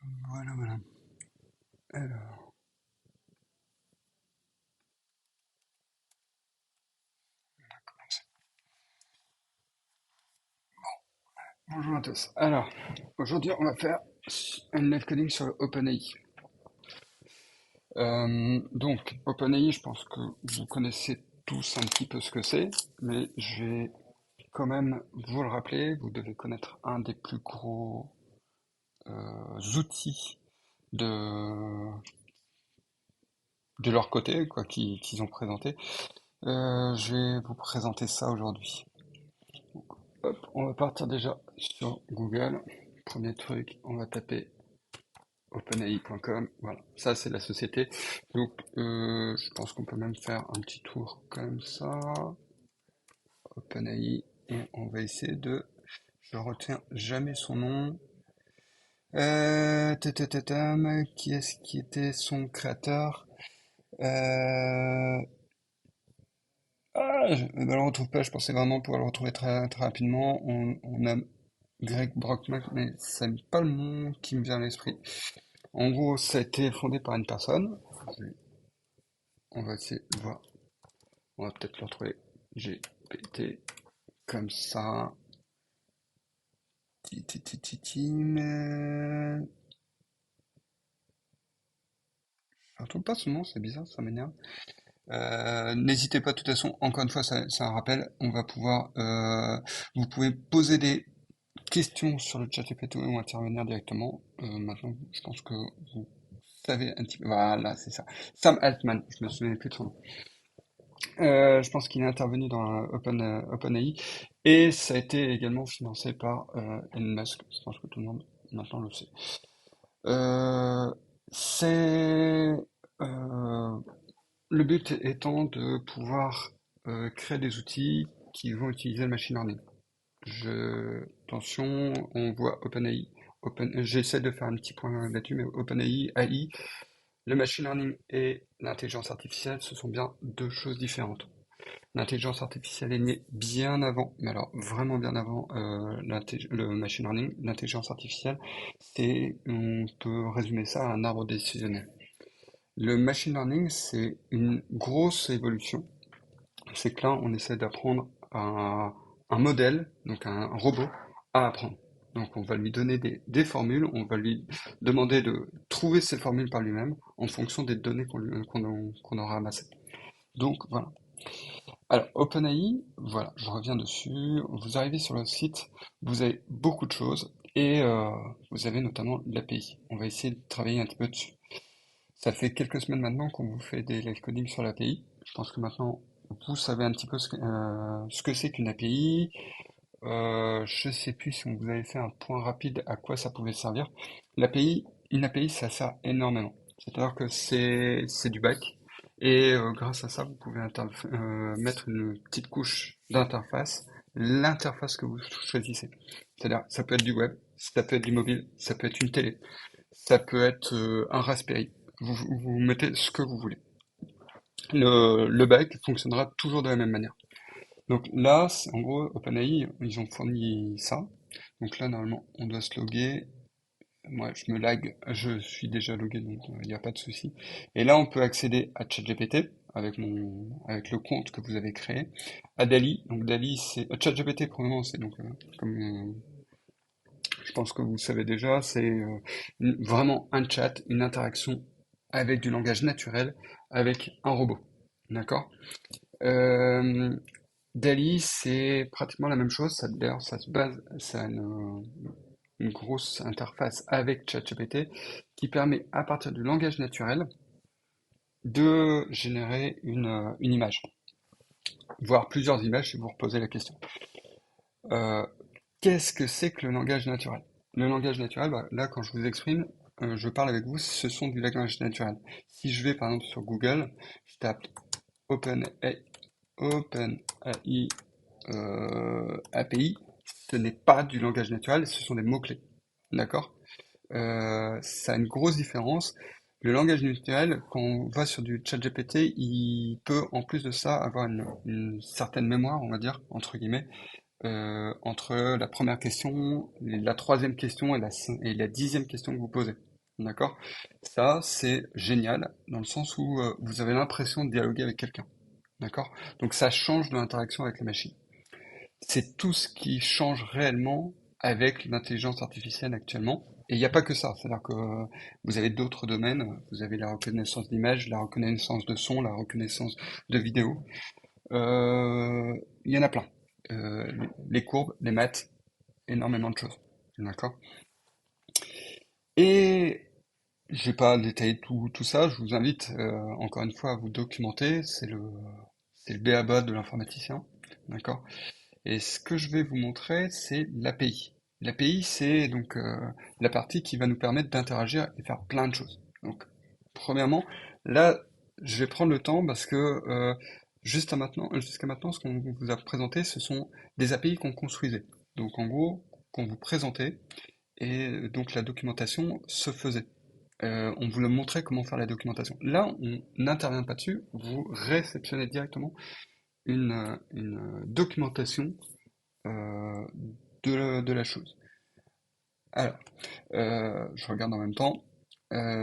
Voilà, voilà. Alors, bonjour à tous. Alors, aujourd'hui, on va faire un live coding sur le OpenAI. Donc, OpenAI, je pense que vous connaissez tous un petit peu ce que c'est, mais je vais quand même vous le rappeler. Vous devez connaître un des plus gros outils de, de leur côté, quoi, qu'ils ont présenté. Je vais vous présenter ça aujourd'hui. Hop, on va partir déjà sur Google. Premier truc, on va taper OpenAI.com, voilà, ça c'est la société. Donc je pense qu'on peut même faire un petit tour comme ça, OpenAI, et on va essayer de, je retiens jamais son nom. Qui est-ce qui était son créateur? Euh, je ne le retrouve pas, je pensais vraiment pouvoir le retrouver très, très rapidement. On a Greg Brockman, mais c'est pas le nom qui me vient à l'esprit. En gros, ça a été fondé par une personne. On va essayer de voir. On va peut-être le retrouver. GPT comme ça. Mais... Je retrouve pas son nom, c'est bizarre, ça m'énerve. N'hésitez pas, de toute façon, encore une fois, c'est un rappel. On va pouvoir, vous pouvez poser des questions sur le chat GPT ou intervenir directement. Maintenant, je pense que vous savez un petit peu. Voilà, c'est ça. Sam Altman, je me souviens plus de son nom. Je pense qu'il est intervenu dans OpenAI et ça a été également financé par Elon Musk. Je pense que tout le monde maintenant le sait. Euh, c'est le but étant de pouvoir créer des outils qui vont utiliser le machine learning. Attention, on voit OpenAI. J'essaie de faire un petit point là-dessus, mais OpenAI, AI, le machine learning et l'intelligence artificielle, ce sont bien deux choses différentes. L'intelligence artificielle est née bien avant, mais alors vraiment bien avant le machine learning. L'intelligence artificielle, on peut résumer ça à un arbre décisionnel. Le machine learning, c'est une grosse évolution. C'est que là, on essaie d'apprendre à un modèle, donc un robot, à apprendre. Donc on va lui donner des formules, on va lui demander de trouver ces formules par lui-même en fonction des données qu'on aura amassées. Donc voilà. Alors, OpenAI, voilà, je reviens dessus. Vous arrivez sur le site, vous avez beaucoup de choses et vous avez notamment l'API. On va essayer de travailler un petit peu dessus. Ça fait quelques semaines maintenant qu'on vous fait des live coding sur l'API. Je pense que maintenant vous savez un petit peu ce que c'est qu'une API. Je sais plus si on vous avait fait un point rapide à quoi ça pouvait servir. L'API, une API, ça sert énormément. C'est-à-dire que c'est du back et grâce à ça, vous pouvez mettre une petite couche d'interface, l'interface que vous choisissez. C'est-à-dire, ça peut être du web, ça peut être du mobile, ça peut être une télé, ça peut être un Raspberry. Vous mettez ce que vous voulez. Le back fonctionnera toujours de la même manière. Donc là, en gros, OpenAI, ils ont fourni ça. Donc là, normalement, on doit se loguer. Moi, je me lag, je suis déjà logué, donc il n'y a pas de souci. Et là, on peut accéder à ChatGPT avec le compte que vous avez créé, à Dali. Donc Dali, c'est ChatGPT pour le moment, c'est donc comme je pense que vous savez déjà, c'est vraiment un chat, une interaction avec du langage naturel, avec un robot. D'accord? Euh, Dali, c'est pratiquement la même chose. D'ailleurs, ça se base, ça a une grosse interface avec ChatGPT qui permet, à partir du langage naturel, de générer une image, voire plusieurs images si vous reposez la question. Euh, Qu'est-ce que c'est que le langage naturel? Le langage naturel, bah, là, quand je vous exprime, je parle avec vous, ce sont du langage naturel. Si je vais par exemple sur Google, je tape OpenAI, OpenAI API, ce n'est pas du langage naturel, ce sont des mots-clés. D'accord? Ça a une grosse différence. Le langage naturel, quand on va sur du chat GPT, il peut en plus de ça avoir une certaine mémoire, on va dire, entre guillemets, entre la première question, la troisième question et la 10e question que vous posez. D'accord? Ça, c'est génial dans le sens où vous avez l'impression de dialoguer avec quelqu'un. D'accord? Donc ça change de l'interaction avec la machine. C'est tout ce qui change réellement avec l'intelligence artificielle actuellement. Et il n'y a pas que ça. C'est-à-dire que vous avez d'autres domaines. Vous avez la reconnaissance d'image, la reconnaissance de son, la reconnaissance de vidéo. Il y en a plein. Euh, les courbes, les maths, énormément de choses. D'accord? Et je vais pas détailler tout ça. Je vous invite encore une fois à vous documenter. C'est le b.a.-ba de l'informaticien. D'accord? Et ce que je vais vous montrer, c'est l'API. L'API, c'est donc la partie qui va nous permettre d'interagir et faire plein de choses. Donc, premièrement, là, je vais prendre le temps parce que jusqu'à maintenant, ce qu'on vous a présenté, ce sont des API qu'on construisait. Donc, en gros, qu'on vous présentait et donc la documentation se faisait. On vous montrait comment faire la documentation. Là, on n'intervient pas dessus, vous réceptionnez directement une documentation euh, de la chose. Alors, je regarde en même temps.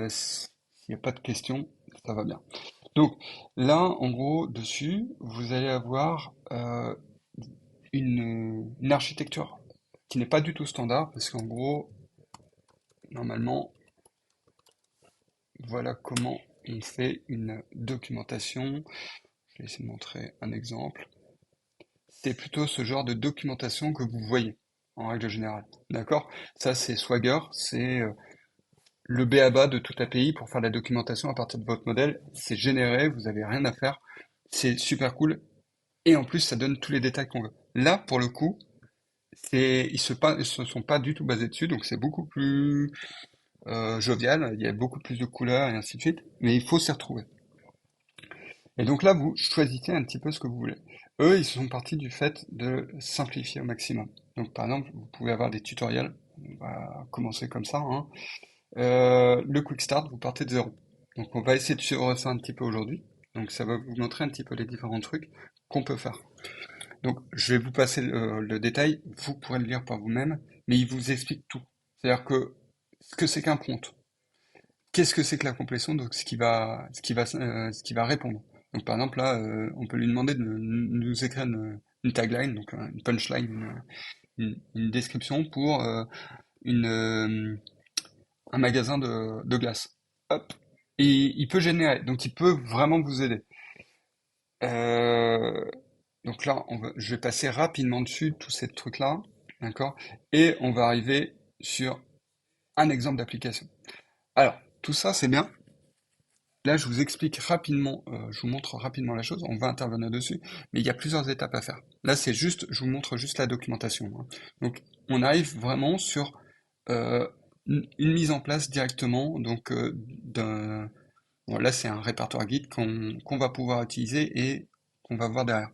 S'il n'y a pas de questions, ça va bien. Donc, là, en gros, dessus, vous allez avoir une architecture qui n'est pas du tout standard, parce qu'en gros, normalement, voilà comment on fait une documentation. Je vais essayer de montrer un exemple. C'est plutôt ce genre de documentation que vous voyez, en règle générale. D'accord? Ça, c'est Swagger, c'est le b.a.-ba de toute API pour faire la documentation à partir de votre modèle. C'est généré, vous avez rien à faire. C'est super cool. Et en plus, ça donne tous les détails qu'on veut. Là, pour le coup, ils se sont pas du tout basés dessus, donc c'est beaucoup plus jovial. Il y a beaucoup plus de couleurs et ainsi de suite. Mais il faut s'y retrouver. Et donc là, vous choisissez un petit peu ce que vous voulez. Eux, ils sont partis du fait de simplifier au maximum. Donc par exemple, vous pouvez avoir des tutoriels. On va commencer comme ça, hein. Le quick start, vous partez de zéro. Donc on va essayer de suivre ça un petit peu aujourd'hui. Donc ça va vous montrer un petit peu les différents trucs qu'on peut faire. Donc je vais vous passer le détail, vous pourrez le lire par vous-même, mais il vous explique tout. C'est-à-dire que ce que c'est qu'un prompt, qu'est-ce que c'est que la complétion, donc ce qui va répondre. Donc par exemple là, on peut lui demander de nous écrire une tagline, donc une punchline, une description pour un magasin de glace. Hop. Et il peut générer, donc il peut vraiment vous aider. Euh, donc là, je vais passer rapidement dessus tous ces trucs-là, d'accord? Et on va arriver sur un exemple d'application. Alors, tout ça, c'est bien. Là, je vous explique rapidement, je vous montre rapidement la chose, on va intervenir dessus, mais il y a plusieurs étapes à faire. Là, c'est juste, je vous montre juste la documentation, hein. Donc, on arrive vraiment sur euh, une mise en place directement, donc bon, là, c'est un répertoire guide qu'on va pouvoir utiliser et qu'on va voir derrière,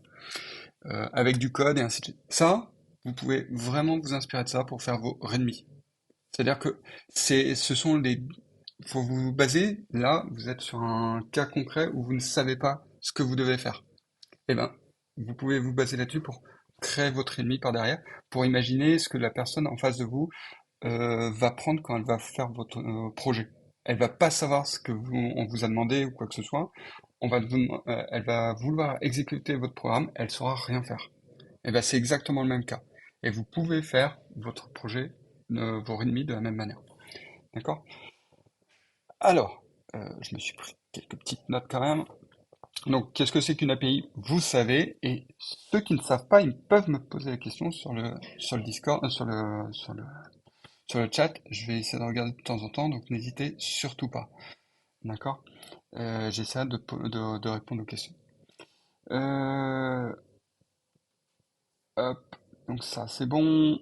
avec du code et ainsi de suite. Ça, vous pouvez vraiment vous inspirer de ça pour faire vos readme. C'est-à-dire que ce sont les faut vous baser, là, vous êtes sur un cas concret où vous ne savez pas ce que vous devez faire. Eh ben, vous pouvez vous baser là-dessus pour créer votre ennemi par derrière, pour imaginer ce que la personne en face de vous va prendre quand elle va faire votre projet. Elle va pas savoir ce que on vous a demandé ou quoi que ce soit. Elle va vouloir exécuter votre programme, elle saura rien faire. Et ben, c'est exactement le même cas. Et vous pouvez faire votre projet, vos ennemis de la même manière. D'accord? Alors, je me suis pris quelques petites notes quand même. Donc, qu'est-ce que c'est qu'une API? Vous savez, et ceux qui ne savent pas, ils peuvent me poser la question sur le Discord, sur le chat. Je vais essayer de regarder de temps en temps, donc n'hésitez surtout pas. D'accord? J'essaie de répondre aux questions. Euh, Hop, donc ça c'est bon.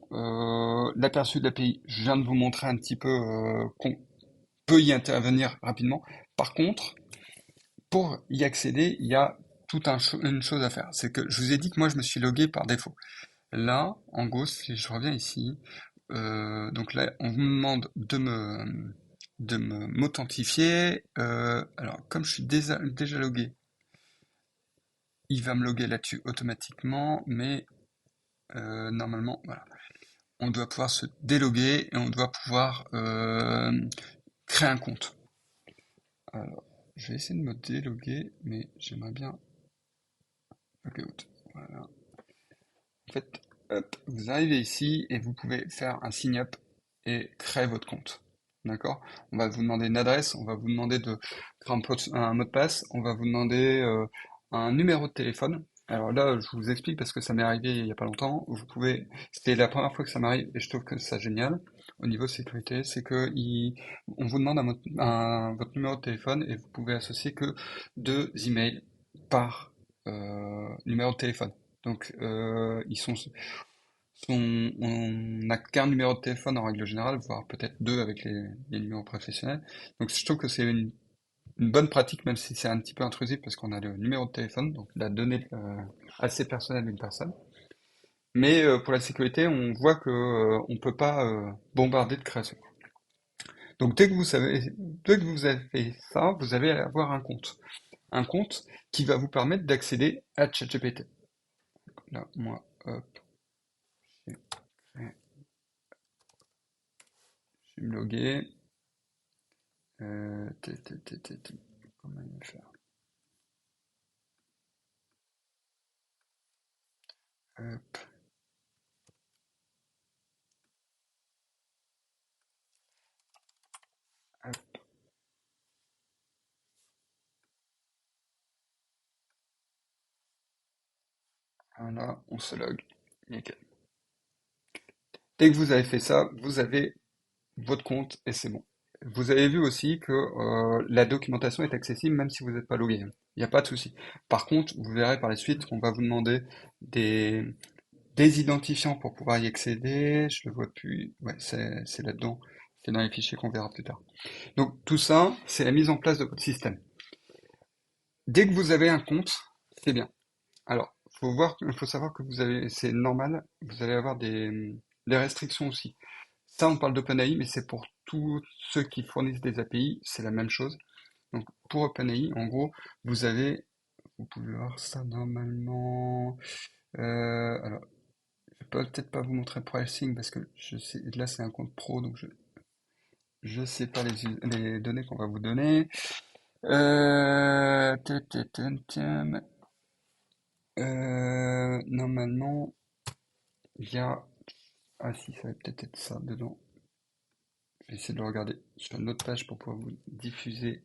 L'aperçu de l'API, je viens de vous montrer un petit peu qu'on peut y intervenir rapidement. Par contre, pour y accéder, il y a une chose à faire. C'est que je vous ai dit que moi je me suis logué par défaut. Là, en gros, si je reviens ici, donc là, on me demande de m'authentifier. Alors, comme je suis déjà logué, il va me loguer là-dessus automatiquement, mais normalement, voilà. On doit pouvoir se déloguer et on doit pouvoir créer un compte. Alors, je vais essayer de me déloguer, mais j'aimerais bien logout. Voilà. En fait, hop, vous arrivez ici et vous pouvez faire un sign up et créer votre compte. D'accord? On va vous demander une adresse, on va vous demander de créer un mot de passe, on va vous demander un numéro de téléphone. Alors là, je vous explique parce que ça m'est arrivé il y a pas longtemps. C'était la première fois que ça m'arrive et je trouve que c'est génial au niveau sécurité, c'est que on vous demande votre numéro de téléphone et vous pouvez associer que 2 emails par numéro de téléphone. Donc, on n'a qu'un numéro de téléphone en règle générale, voire peut-être deux avec les numéros professionnels. Donc, je trouve que c'est une bonne pratique, même si c'est un petit peu intrusif, parce qu'on a le numéro de téléphone, donc la donnée assez personnelle d'une personne. Mais pour la sécurité, on voit que on peut pas bombarder de création. Donc, dès que vous avez fait ça, vous allez avoir un compte. Un compte qui va vous permettre d'accéder à ChatGPT. Là, moi, hop, je vais me loguer. Comment il va faire? Hop, hop, voilà, on se log. Nickel. Dès que vous avez fait ça, vous avez votre compte et c'est bon. Vous avez vu aussi que la documentation est accessible même si vous n'êtes pas logué. Il n'y a pas de souci. Par contre, vous verrez par la suite qu'on va vous demander des, des identifiants pour pouvoir y accéder. Je le vois plus. Ouais, c'est là-dedans. C'est dans les fichiers qu'on verra plus tard. Donc tout ça, c'est la mise en place de votre système. Dès que vous avez un compte, c'est bien. Alors, il faut savoir que c'est normal, vous allez avoir des restrictions aussi. Ça, on parle d'OpenAI, mais c'est pour tous ceux qui fournissent des API, c'est la même chose. Donc, pour OpenAI, en gros, vous pouvez voir ça normalement. Alors, je peux peut-être pas vous montrer le pricing parce que je sais, là c'est un compte pro, donc je sais pas les données qu'on va vous donner. Euh, tum, tum, tum, tum. Normalement, il y a. Ah si, ça va peut-être être ça dedans. Je vais essayer de le regarder sur une autre page pour pouvoir vous diffuser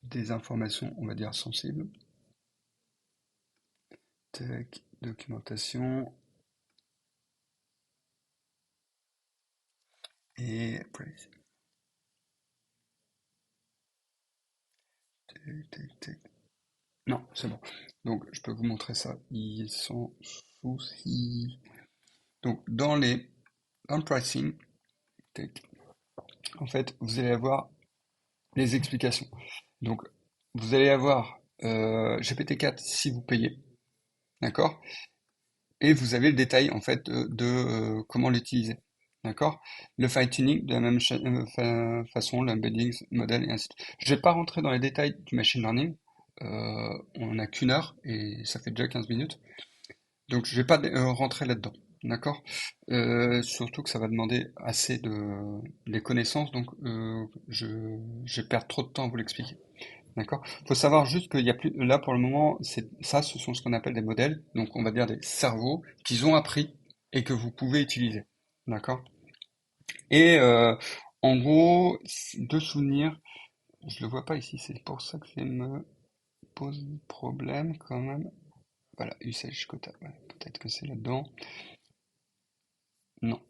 des informations, on va dire, sensibles. Tac, documentation. Et après, tac, tac, tac. Non, c'est bon. Donc, je peux vous montrer ça. Ils sont souci. Donc, dans le pricing, tac, en fait, vous allez avoir les explications. Donc, vous allez avoir GPT-4 si vous payez, d'accord? Et vous avez le détail en fait comment l'utiliser. D'accord? Le fine-tuning de la même façon, l'embedding modèle et ainsi de suite. Je vais pas rentrer dans les détails du machine learning. On n'a qu'une heure et ça fait déjà 15 minutes. Donc je vais pas rentrer là-dedans. D'accord? Surtout que ça va demander assez des connaissances, donc je vais perdre trop de temps à vous l'expliquer. D'accord? Faut savoir juste qu'il y a plus, là pour le moment, ce sont ce qu'on appelle des modèles, donc on va dire des cerveaux qu'ils ont appris et que vous pouvez utiliser. D'accord? Et en gros, de souvenirs, je le vois pas ici, c'est pour ça que ça me pose problème quand même. Voilà, usage quota, ouais, peut-être que c'est là-dedans. Non,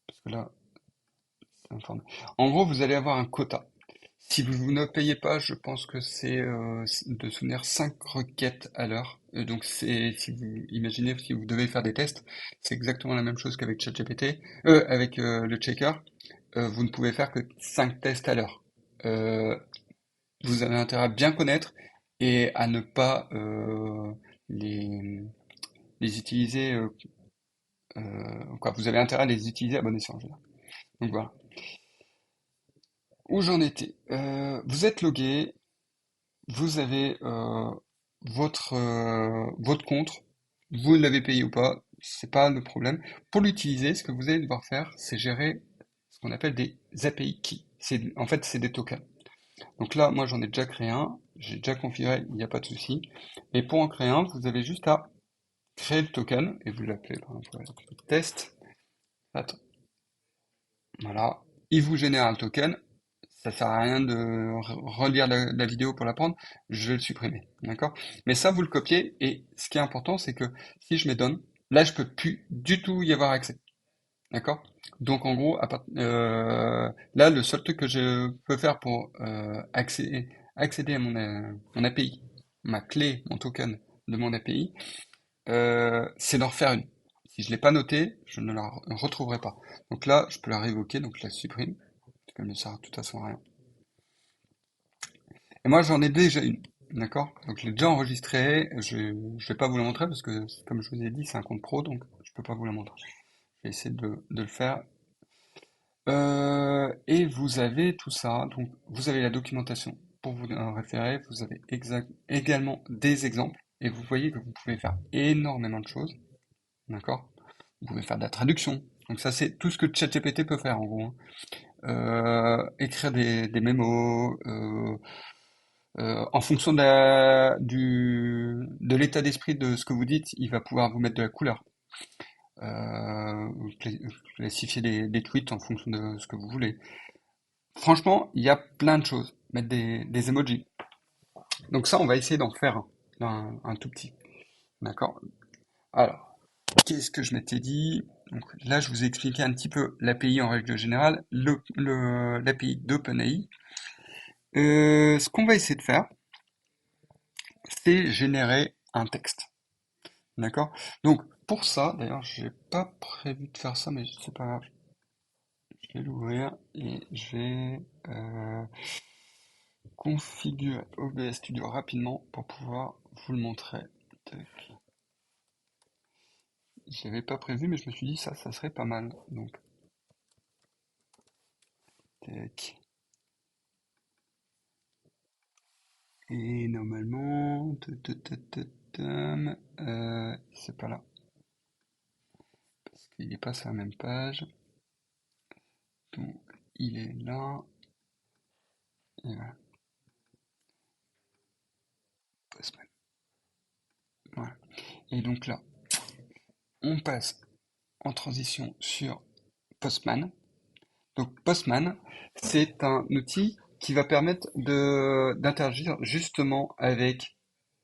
parce que là, c'est informé. En gros, vous allez avoir un quota. Si vous ne payez pas, je pense que c'est de soutenir 5 requêtes à l'heure. Donc si vous imaginez si vous devez faire des tests, c'est exactement la même chose qu'avec ChatGPT, avec le checker. Vous ne pouvez faire que 5 tests à l'heure. Euh, Vous avez intérêt à bien connaître et à ne pas les, les utiliser. Quoi, vous avez intérêt à les utiliser à bon escient. Je veux dire. Donc voilà. Où j'en étais? Vous êtes logué, vous avez votre compte, vous l'avez payé ou pas, c'est pas le problème. Pour l'utiliser, ce que vous allez devoir faire, c'est gérer ce qu'on appelle des API keys. En fait, c'est des tokens. Donc là, moi, j'en ai déjà créé un, j'ai déjà configuré, il n'y a pas de souci. Et pour en créer un, vous avez juste à créer le token, et vous l'appelez, par exemple, test. Attends, voilà. Il vous génère un token. Ça sert à rien de relire la vidéo pour l'apprendre. Je vais le supprimer. D'accord? Mais ça, vous le copiez. Et ce qui est important, c'est que si je me donne, là, je peux plus du tout y avoir accès. D'accord? Donc, en gros, là, le seul truc que je peux faire pour accéder à mon API, ma clé, mon token de mon API, c'est d'en refaire une. Si je l'ai pas noté, je ne la retrouverai pas. Donc là, je peux la révoquer, donc je la supprime, parce qu'elle ne sert de toute façon à rien. Et moi, j'en ai déjà une, d'accord? Donc je l'ai déjà enregistrée, je vais pas vous la montrer, parce que, comme je vous ai dit, c'est un compte pro, donc je peux pas vous la montrer. Je vais essayer de le faire. Et vous avez tout ça, donc vous avez la documentation pour vous référer, vous avez également des exemples, et vous voyez que vous pouvez faire énormément de choses, d'accord? Vous pouvez faire de la traduction. Donc ça, c'est tout ce que ChatGPT peut faire en gros, hein. Écrire des mémos, en fonction de l'état d'esprit de ce que vous dites, il va pouvoir vous mettre de la couleur. Classifier des tweets en fonction de ce que vous voulez. Franchement, il y a plein de choses. Mettre des emojis. Donc ça, on va essayer d'en faire un tout petit. D'accord? Alors, qu'est-ce que je m'étais dit? Donc là, je vous ai expliqué un petit peu l'API en règle générale, l'API d'OpenAI. Ce qu'on va essayer de faire, c'est générer un texte. D'accord? Donc, pour ça, d'ailleurs, j'ai pas prévu de faire ça, mais c'est pas grave. Je vais l'ouvrir et je vais configurer OBS Studio rapidement pour pouvoir vous le montrer. Tac. Je l'avais pas prévu, mais je me suis dit ça serait pas mal. Donc, tac. Et normalement, c'est pas là, parce qu'il n'est pas sur la même page. Donc, il est là. Et voilà. Postman. Voilà. Et donc là, on passe en transition sur Postman. Donc Postman, c'est un outil qui va permettre d'interagir justement avec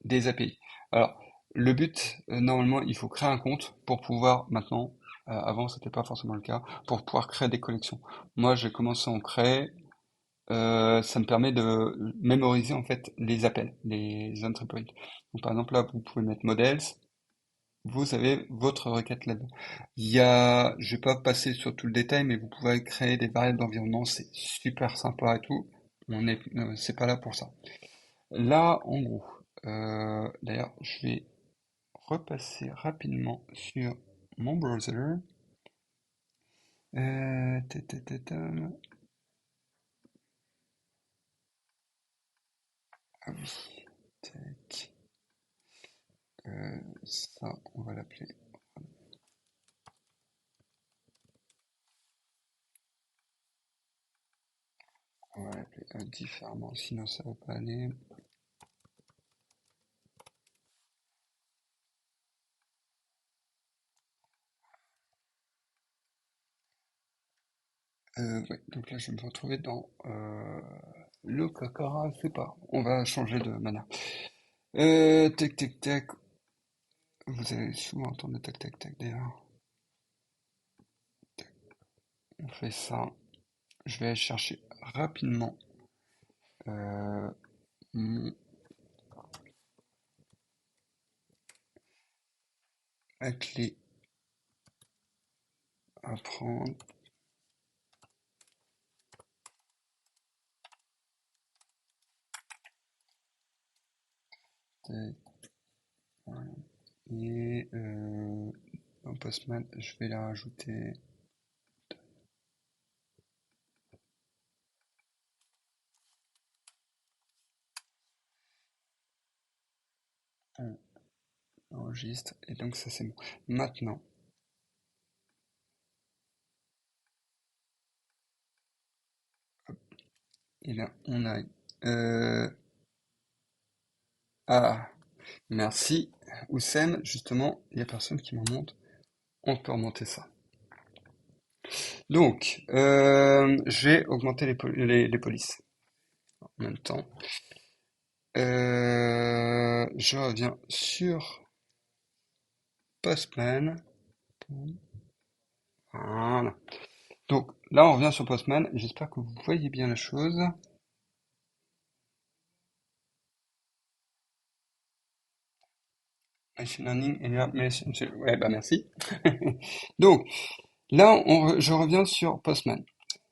des API. Alors, le but, normalement, il faut créer un compte pour pouvoir maintenant, avant c'était pas forcément le cas, pour pouvoir créer des collections. Moi, j'ai commencé à en créer. Ça me permet de mémoriser en fait les appels, les entry points. Donc par exemple là, vous pouvez mettre models, vous avez votre requête là-dedans. Je vais pas passer sur tout le détail, mais vous pouvez créer des variables d'environnement, c'est super sympa et tout. C'est pas là pour ça. Là, en gros, d'ailleurs, je vais repasser rapidement sur mon browser. Euh, ta, ta, ta, ta. Ah oui, tac. Ça, on va l'appeler différemment, sinon ça va pas aller. Ouais, donc là, je vais me retrouver dans le Kakara, c'est pas. On va changer de manière. Tac, tac, tac. Vous allez souvent entendre tac, tac, tac d'ailleurs. On fait ça. Je vais aller chercher rapidement euh, mon- ma clé à prendre. Tac, voilà. Et dans Postman, je vais la rajouter. On enregistre. Et donc ça c'est bon. Maintenant, Et là, on a... Euh, ah, merci. Oussem, justement, il y a personne qui m'en montre. On peut remonter ça. Donc, je vais augmenter les polices en même temps. Je reviens sur Postman. Voilà. Donc là, on revient sur Postman. J'espère que vous voyez bien la chose. Machine learning et là, ouais, bah merci. Donc là, je reviens sur Postman.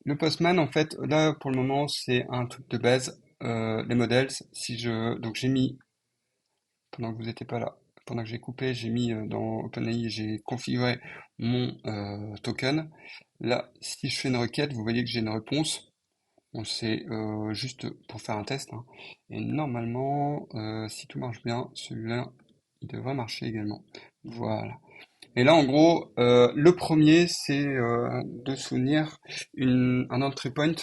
Le Postman, en fait, là pour le moment, c'est un truc de base. Les modèles, donc j'ai mis pendant que vous n'étiez pas là, pendant que j'ai coupé, j'ai mis dans OpenAI, j'ai configuré mon token. Là, si je fais une requête, vous voyez que j'ai une réponse. Bon, c'est juste pour faire un test, hein. Et normalement, si tout marche bien, celui-là, il devrait marcher également. Voilà. Et là, en gros, le premier, c'est de soutenir un entry point.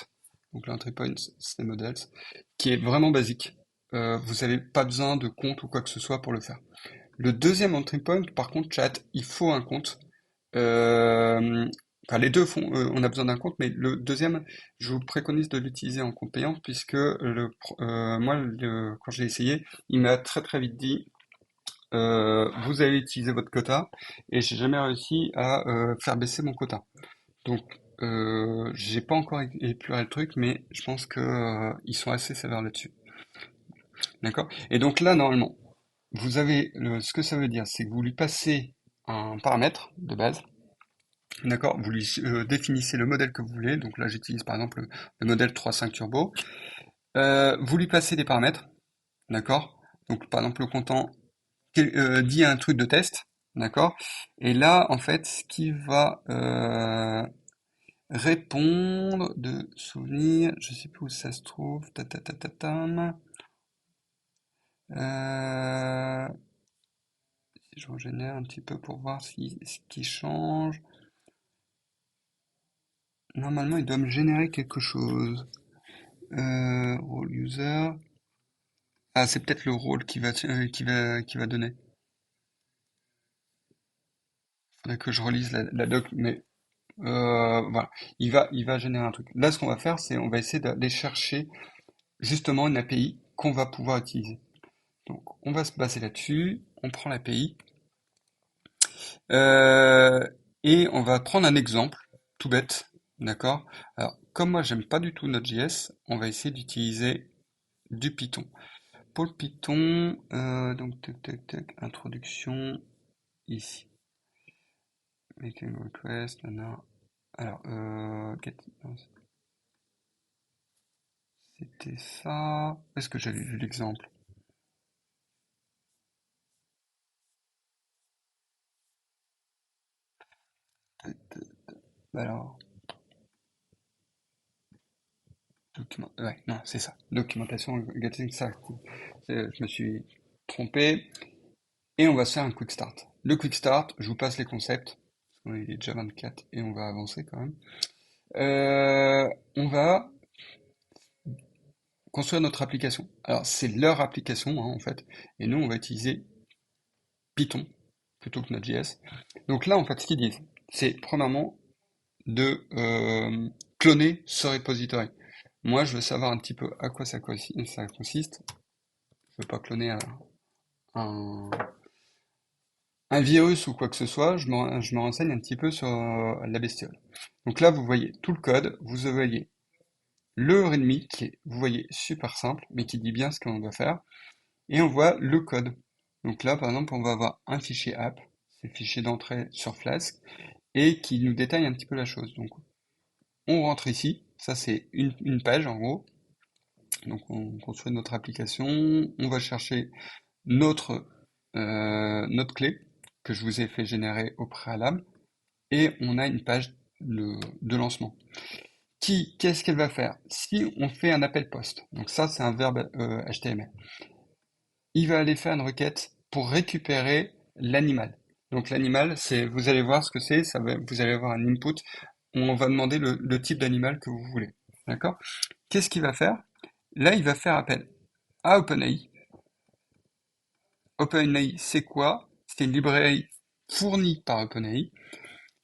Donc l'entry point, c'est des models, qui est vraiment basique. Vous n'avez pas besoin de compte ou quoi que ce soit pour le faire. Le deuxième entry point, par contre, chat, il faut un compte. Euh, enfin, les deux font, on a besoin d'un compte, mais le deuxième, je vous préconise de l'utiliser en compte payant, puisque moi, quand j'ai essayé, il m'a très très vite dit vous allez utiliser votre quota, et j'ai jamais réussi à faire baisser mon quota. Donc, j'ai pas encore épuré le truc, mais je pense que ils sont assez sévères là-dessus. D'accord? Et donc là, normalement, ce que ça veut dire, c'est que vous lui passez un paramètre de base. D'accord? Vous lui définissez le modèle que vous voulez. Donc là, j'utilise par exemple le modèle 3.5 Turbo. Vous lui passez des paramètres. D'accord? Donc par exemple, le content dit un truc de test. D'accord? Et là, en fait, ce qui va répondre de souvenir, je sais plus où ça se trouve. Ta. Euh, si je régénère un petit peu pour voir ce qui change. Normalement, il doit me générer quelque chose. Role user. Ah, c'est peut-être le rôle qui va donner. Faudrait que je relise la doc, mais voilà. Il va générer un truc. Là, ce qu'on va faire, c'est on va essayer d'aller chercher justement une API qu'on va pouvoir utiliser. Donc, on va se baser là-dessus. On prend l'API. Euh, et on va prendre un exemple tout bête. D'accord? Alors, comme moi, j'aime pas du tout Node.js, on va essayer d'utiliser du Python. Pour le Python, donc tac tac tac, introduction ici. Making request, nana. Alors, non, c'était ça. Où est-ce que j'avais vu l'exemple? Alors, ouais, non, c'est ça. Documentation, getting started. Je me suis trompé. Et on va se faire un quick start. Le quick start, je vous passe les concepts. Il est déjà 24 et on va avancer quand même. On va construire notre application. Alors, c'est leur application, hein, en fait. Et nous, on va utiliser Python plutôt que Node.js. Donc là, en fait, ce qu'ils disent, c'est premièrement de cloner ce repository. Moi, je veux savoir un petit peu à quoi ça consiste. Je veux pas cloner un, un virus ou quoi que ce soit. Je me renseigne un petit peu sur la bestiole. Donc là, vous voyez tout le code. Vous voyez le README qui est, vous voyez, super simple, mais qui dit bien ce qu'on doit faire. Et on voit le code. Donc là, par exemple, on va avoir un fichier app, c'est le fichier d'entrée sur Flask, et qui nous détaille un petit peu la chose. Donc on rentre ici, ça c'est une page en gros. Donc on construit notre application, on va chercher notre clé que je vous ai fait générer au préalable, et on a une page de lancement. Qu'est-ce qu'elle va faire? Si on fait un appel post, donc ça c'est un verbe HTML, il va aller faire une requête pour récupérer l'animal. Donc l'animal, vous allez voir ce que c'est, vous allez avoir un input, on va demander le type d'animal que vous voulez. D'accord? Qu'est-ce qu'il va faire? Là, il va faire appel à OpenAI. OpenAI, c'est quoi? C'est une librairie fournie par OpenAI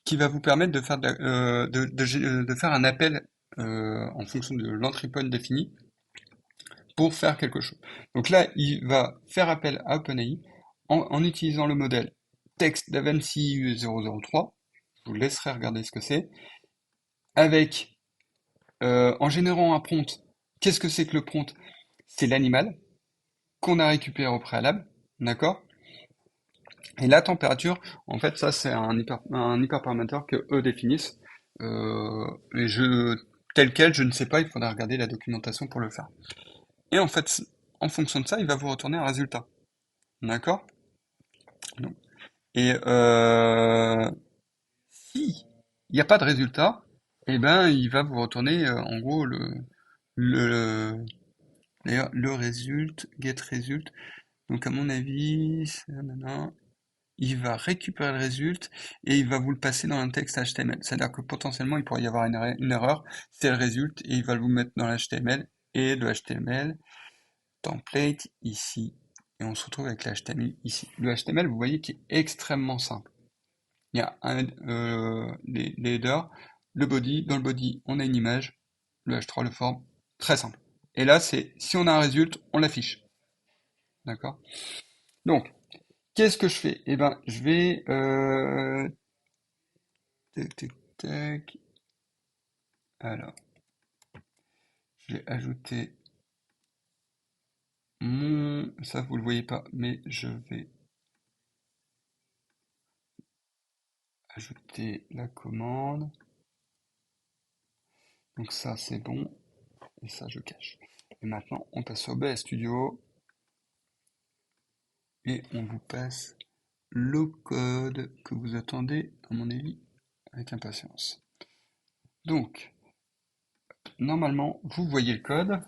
qui va vous permettre de faire, de faire un appel en fonction de l'entry point défini pour faire quelque chose. Donc là, il va faire appel à OpenAI en utilisant le modèle texte d'Avanci 003. Je vous laisserai regarder ce que c'est. Avec, en générant un prompt. Qu'est-ce que c'est que le prompt? C'est l'animal qu'on a récupéré au préalable, d'accord? Et la température, en fait, ça c'est un hyperparamètre que eux définissent. Et tel quel, je ne sais pas, il faudra regarder la documentation pour le faire. Et en fait, en fonction de ça, il va vous retourner un résultat. D'accord? Donc, et si il n'y a pas de résultat, eh ben, il va vous retourner en gros le, le result, get result. Donc à mon avis, nanana, il va récupérer le résultat et il va vous le passer dans un texte HTML. C'est-à-dire que potentiellement il pourrait y avoir une erreur, c'est le résultat et il va vous mettre dans l'HTML et le HTML template ici. Et on se retrouve avec le HTML ici. Le HTML, vous voyez, qui est extrêmement simple. Il y a les headers, le body. Dans le body, on a une image, le H3, le form, très simple. Et là, c'est si on a un résultat, on l'affiche. D'accord? Donc, qu'est-ce que je fais? Eh ben, je vais tac, tac, tac. Alors, je vais ajouter ça vous le voyez pas, mais je vais ajouter la commande. Donc ça, c'est bon. Et ça, je cache. Et maintenant, on passe au OBS Studio et on vous passe le code que vous attendez, à mon avis, avec impatience. Donc, normalement, vous voyez le code.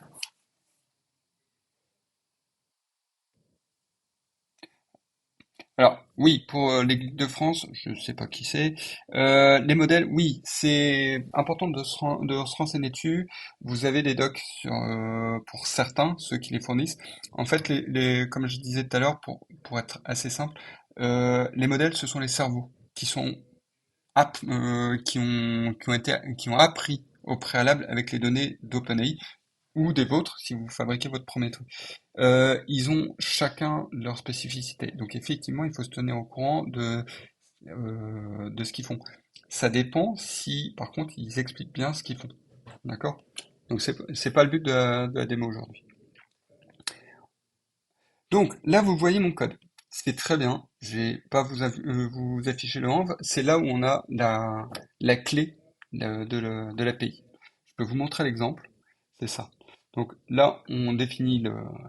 Alors, oui, pour l'Église de France, je ne sais pas qui c'est. Les modèles, oui, c'est important de se renseigner dessus. Vous avez des docs pour certains, ceux qui les fournissent. En fait, comme je disais tout à l'heure, pour être assez simple, les modèles, ce sont les cerveaux qui sont qui ont appris au préalable avec les données d'OpenAI ou des vôtres si vous fabriquez votre premier truc. Ils ont chacun leur spécificité. Donc effectivement, il faut se tenir au courant de ce qu'ils font. Ça dépend si, par contre, ils expliquent bien ce qu'ils font. D'accord? Donc c'est pas le but de la démo aujourd'hui. Donc là, vous voyez mon code. C'est très bien. Je vais pas vous afficher le env. C'est là où on a la clé de l'API. Je peux vous montrer l'exemple. C'est ça. Donc là, on définit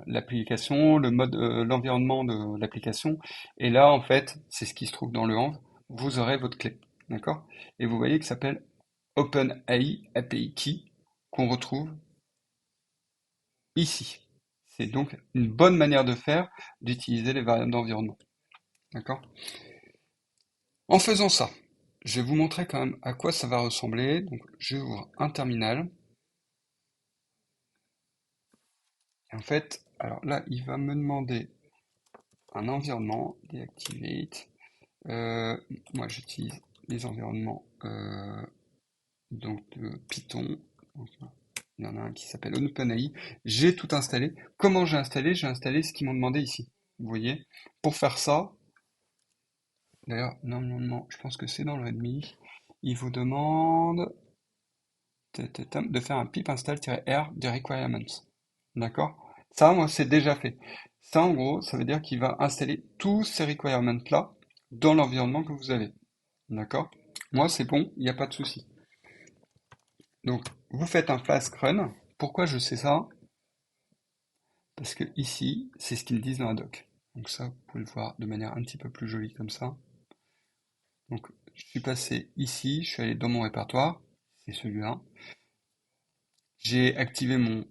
l'application, le mode, l'environnement de l'application. Et là, en fait, c'est ce qui se trouve dans le env. Vous aurez votre clé. D'accord? Et vous voyez que ça s'appelle OpenAI API Key qu'on retrouve ici. C'est donc une bonne manière de faire d'utiliser les variables d'environnement. D'accord? En faisant ça, je vais vous montrer quand même à quoi ça va ressembler. Donc, j'ouvre un terminal. Et en fait, alors là, il va me demander un environnement, deactivate. Moi, j'utilise les environnements donc de Python. Donc, il y en a un qui s'appelle OpenAI. J'ai tout installé. Comment j'ai installé? J'ai installé ce qu'ils m'ont demandé ici. Vous voyez? Pour faire ça, d'ailleurs, normalement, je pense que c'est dans le README. Il vous demande de faire un pip install-r des requirements. D'accord? Ça, moi, c'est déjà fait. Ça, en gros, ça veut dire qu'il va installer tous ces requirements-là dans l'environnement que vous avez. D'accord? Moi, c'est bon, il n'y a pas de souci. Donc, vous faites un flask run. Pourquoi je sais ça? Parce que ici, c'est ce qu'ils disent dans la doc. Donc ça, vous pouvez le voir de manière un petit peu plus jolie comme ça. Donc, je suis passé ici, je suis allé dans mon répertoire, c'est celui-là. J'ai activé mon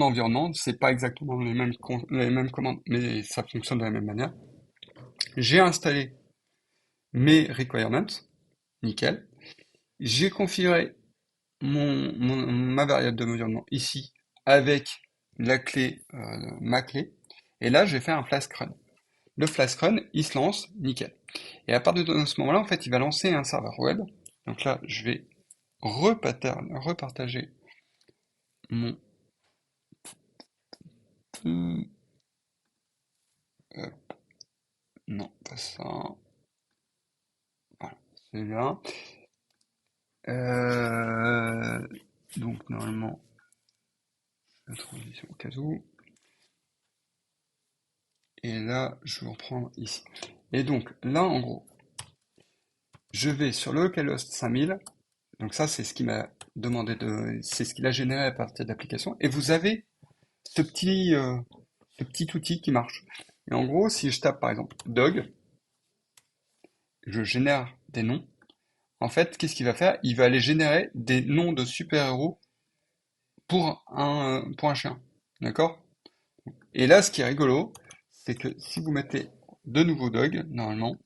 environnement, c'est pas exactement les mêmes commandes, mais ça fonctionne de la même manière. J'ai installé mes requirements, nickel. J'ai configuré ma variable de mesurement ici avec la clé, ma clé. Et là, je vais faire un Flask run. Le Flask run, il se lance, nickel. Et à partir de ce moment-là, en fait, il va lancer un serveur web. Donc là, je vais repartager mon... euh, non, pas ça. Voilà, celui-là. Euh, donc normalement, la transition au cas où. Et là, je vais reprendre ici. Et donc là, en gros, je vais sur le localhost 5000. Donc ça, c'est ce qu'il m'a demandé de, c'est ce qu'il a généré à partir de l'application. Et vous avez ce petit outil qui marche. Et en gros, si je tape par exemple dog, je génère des noms. En fait, qu'est-ce qu'il va faire? Il va aller générer des noms de super-héros pour un chien. D'accord? Et là, ce qui est rigolo, c'est que si vous mettez de nouveau dog, normalement,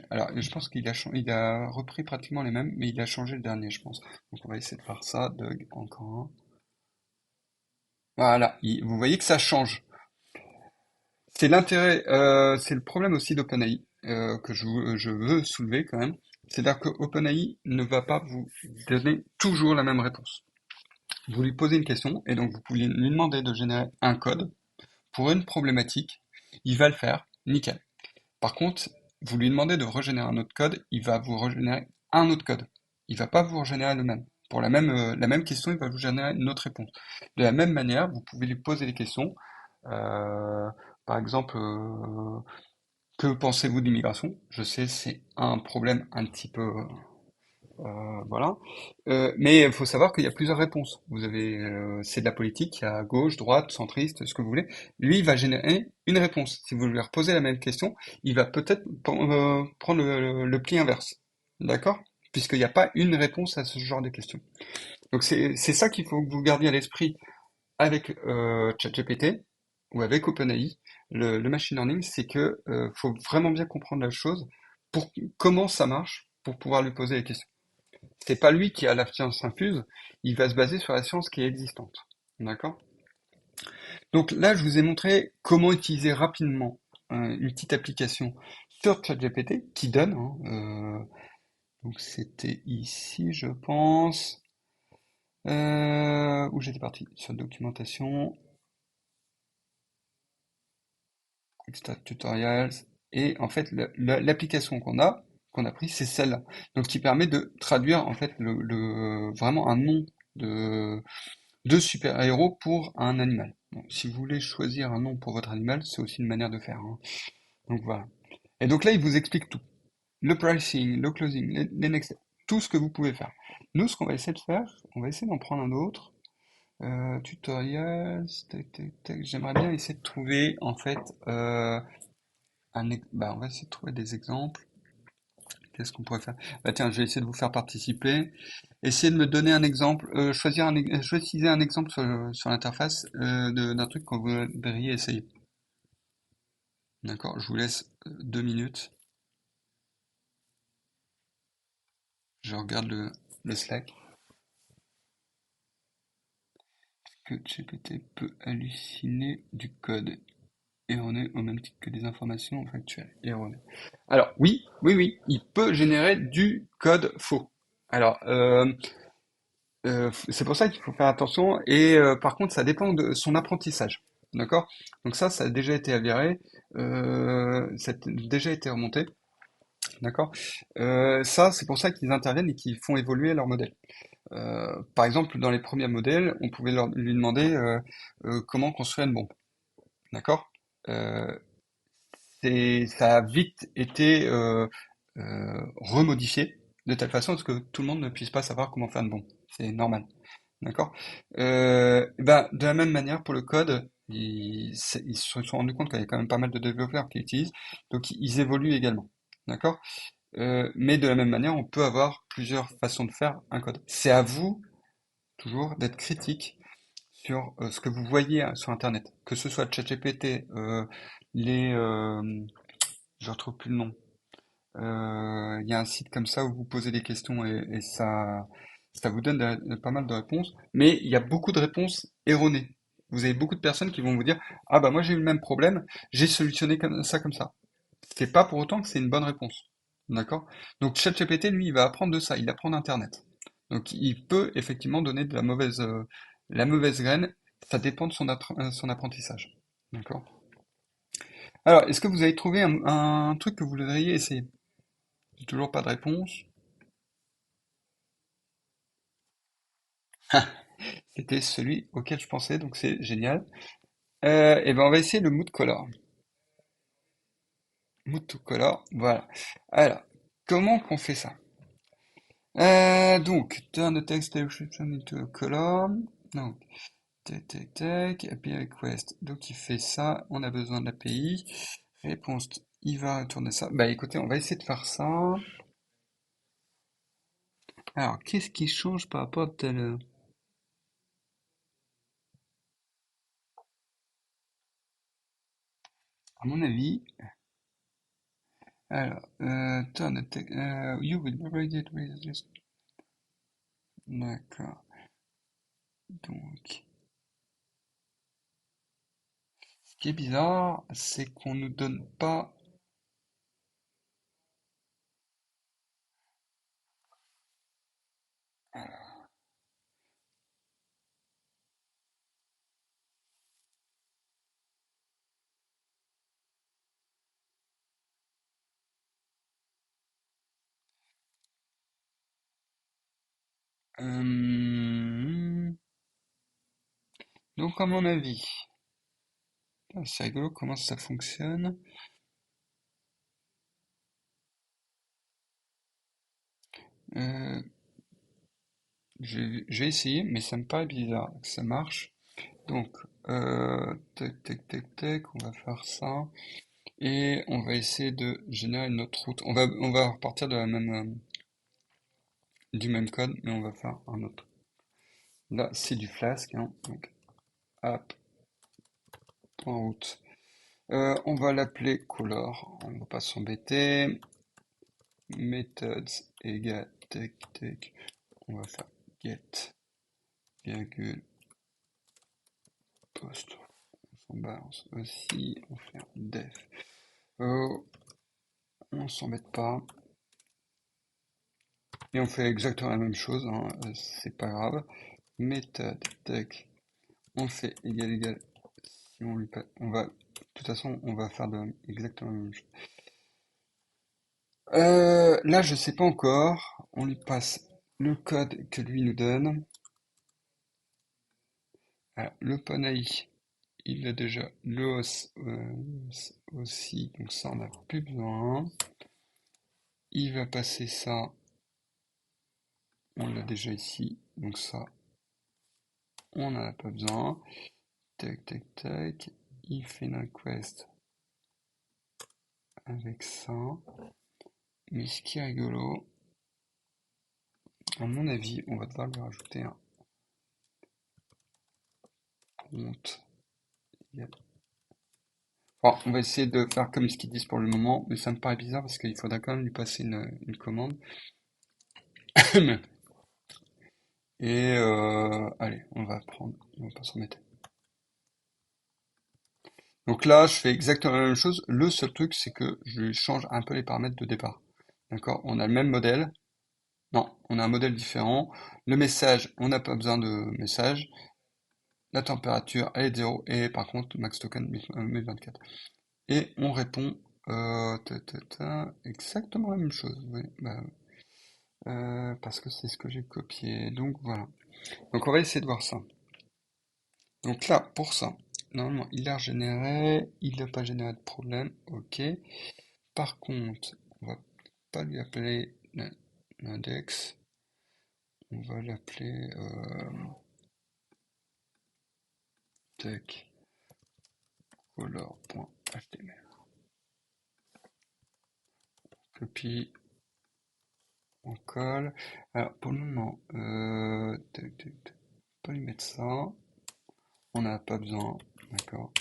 alors, je pense il a repris pratiquement les mêmes, mais il a changé le dernier, je pense. Donc, on va essayer de faire ça. Dog, encore un. Voilà. Vous voyez que ça change. C'est l'intérêt, c'est le problème aussi d'OpenAI que je veux soulever quand même. C'est-à-dire que OpenAI ne va pas vous donner toujours la même réponse. Vous lui posez une question et donc vous pouvez lui demander de générer un code pour une problématique. Il va le faire, nickel. Par contre, vous lui demandez de régénérer un autre code, il va vous régénérer un autre code. Il va pas vous régénérer le même. Pour la même question, il va vous générer une autre réponse. De la même manière, vous pouvez lui poser des questions. Euh, Par exemple, que pensez-vous d'immigration? Je sais, c'est un problème un petit peu, voilà. Mais il faut savoir qu'il y a plusieurs réponses. Vous avez, c'est de la politique, il y a gauche, droite, centriste, ce que vous voulez. Lui, il va générer une réponse. Si vous lui reposez la même question, il va peut-être prendre le pli inverse. D'accord? Puisqu'il n'y a pas une réponse à ce genre de questions. Donc c'est ça qu'il faut que vous gardiez à l'esprit avec ChatGPT ou avec OpenAI, le machine learning, c'est que faut vraiment bien comprendre la chose pour comment ça marche pour pouvoir lui poser les questions. C'est pas lui qui a la science infuse, il va se baser sur la science qui est existante. D'accord? Donc là, je vous ai montré comment utiliser rapidement une petite application sur ChatGPT qui donne. Donc c'était ici, je pense. Où j'étais parti? Sur documentation. Extract tutorials. Et en fait, l'application qu'on a pris, c'est celle-là. Donc, qui permet de traduire en fait vraiment un nom de, de super-héros pour un animal. Donc, si vous voulez choisir un nom pour votre animal, c'est aussi une manière de faire, hein. Donc voilà. Et donc là, il vous explique tout. Le pricing, le closing, les next steps, tout ce que vous pouvez faire. Nous, ce qu'on va essayer de faire, on va essayer d'en prendre un autre. Tutorials, tac, tac, tac. J'aimerais bien essayer de trouver en fait on va essayer de trouver des exemples. Qu'est-ce qu'on pourrait faire? Bah tiens, je vais essayer de vous faire participer. Essayez de me donner un exemple, choisissez un exemple sur l'interface d'un truc que vous voudriez essayer. D'accord, je vous laisse 2 minutes. Je regarde le Slack. Que GPT peut halluciner du code erroné au même titre que des informations factuelles erronées. Alors oui, oui, oui, il peut générer du code faux. Alors, c'est pour ça qu'il faut faire attention et par contre ça dépend de son apprentissage. D'accord? Donc ça a déjà été avéré, ça a déjà été remonté. D'accord? Ça, c'est pour ça qu'ils interviennent et qu'ils font évoluer leur modèle. Par exemple, dans les premiers modèles, on pouvait lui demander comment construire une bombe. D'accord? Euh, Ça a vite été remodifié de telle façon à ce que tout le monde ne puisse pas savoir comment faire une bombe. C'est normal. D'accord? Ben, de la même manière, pour le code, ils se sont rendus compte qu'il y avait quand même pas mal de développeurs qui l'utilisent, donc ils évoluent également. D'accord? Mais de la même manière, on peut avoir plusieurs façons de faire un code. C'est à vous, toujours, d'être critique sur ce que vous voyez sur Internet. Que ce soit ChatGPT, les... je retrouve plus le nom. Il y a un site comme ça où vous posez des questions et ça vous donne pas mal de réponses. Mais il y a beaucoup de réponses erronées. Vous avez beaucoup de personnes qui vont vous dire, ah bah moi j'ai eu le même problème, j'ai solutionné comme ça comme ça. C'est pas pour autant que c'est une bonne réponse. D'accord? Donc ChatGPT, lui, il va apprendre de ça, il apprend d'Internet. Donc il peut effectivement donner de la mauvaise graine. Ça dépend de son apprentissage. D'accord? Alors, est-ce que vous avez trouvé un truc que vous voudriez essayer? J'ai toujours pas de réponse. C'était celui auquel je pensais, donc c'est génial. Et ben on va essayer le mood color. Mood to color, voilà. Alors, comment qu'on fait ça? Donc, turn the text description into a color. Donc, tac, tac, tac, API request. Donc, il fait ça. On a besoin de l'API. Réponse, il va retourner ça. Bah, écoutez, on va essayer de faire ça. Alors, qu'est-ce qui change par rapport à tout à l'heure? À mon avis, alors, turn the text, you will provide it with this. D'accord. Donc, ce qui est bizarre, c'est qu'on nous donne pas. Euh, donc, à mon avis, c'est rigolo comment ça fonctionne. Euh, je vais essayer, mais ça me paraît bizarre que ça marche. Donc, tac, tac, tac, tac, on va faire ça. Et on va essayer de générer une autre route. On va repartir de la même, du même code, mais on va faire un autre. Là, c'est du Flask, hein. Donc, app, point route. On va l'appeler color. On va pas s'embêter. Methods égale tech tech. On va faire get, virgule, post. On s'en balance aussi. On fait un def. Oh, on s'embête pas. Et on fait exactement la même chose, hein, c'est pas grave. Méthode, tac, on fait égal égal. Si on lui on va, de toute façon, on va faire exactement la même chose. Là, je sais pas encore. On lui passe le code que lui nous donne. Alors, l'OpenAI, il a déjà le os, aussi, donc ça on n'a plus besoin. Il va passer ça, on l'a déjà ici, donc ça on n'en a pas besoin. Tac, tac, tac. Il fait une request avec ça. Mais ce qui est rigolo, à mon avis, on va devoir lui rajouter un compte. Bon, on va essayer de faire comme ce qu'ils disent pour le moment, mais ça me paraît bizarre parce qu'il faudra quand même lui passer une commande. Et allez, on va pas s'en mettre. Donc là, je fais exactement la même chose. Le seul truc, c'est que je change un peu les paramètres de départ. D'accord? On a le même modèle. Non, on a un modèle différent. Le message, on n'a pas besoin de message. La température, elle est de 0. Et par contre, max token 1024. Et on répond exactement la même chose. Oui, bah, parce que c'est ce que j'ai copié. Donc voilà. Donc on va essayer de voir ça. Donc là, pour ça, normalement, il a généré, il n'a pas généré de problème. Ok. Par contre, on va pas lui appeler l'index. On va l'appeler tech color.html. Copie, on colle. Alors pour le moment, tac, tac, tac. On peut lui mettre ça. On n'a pas besoin. D'accord.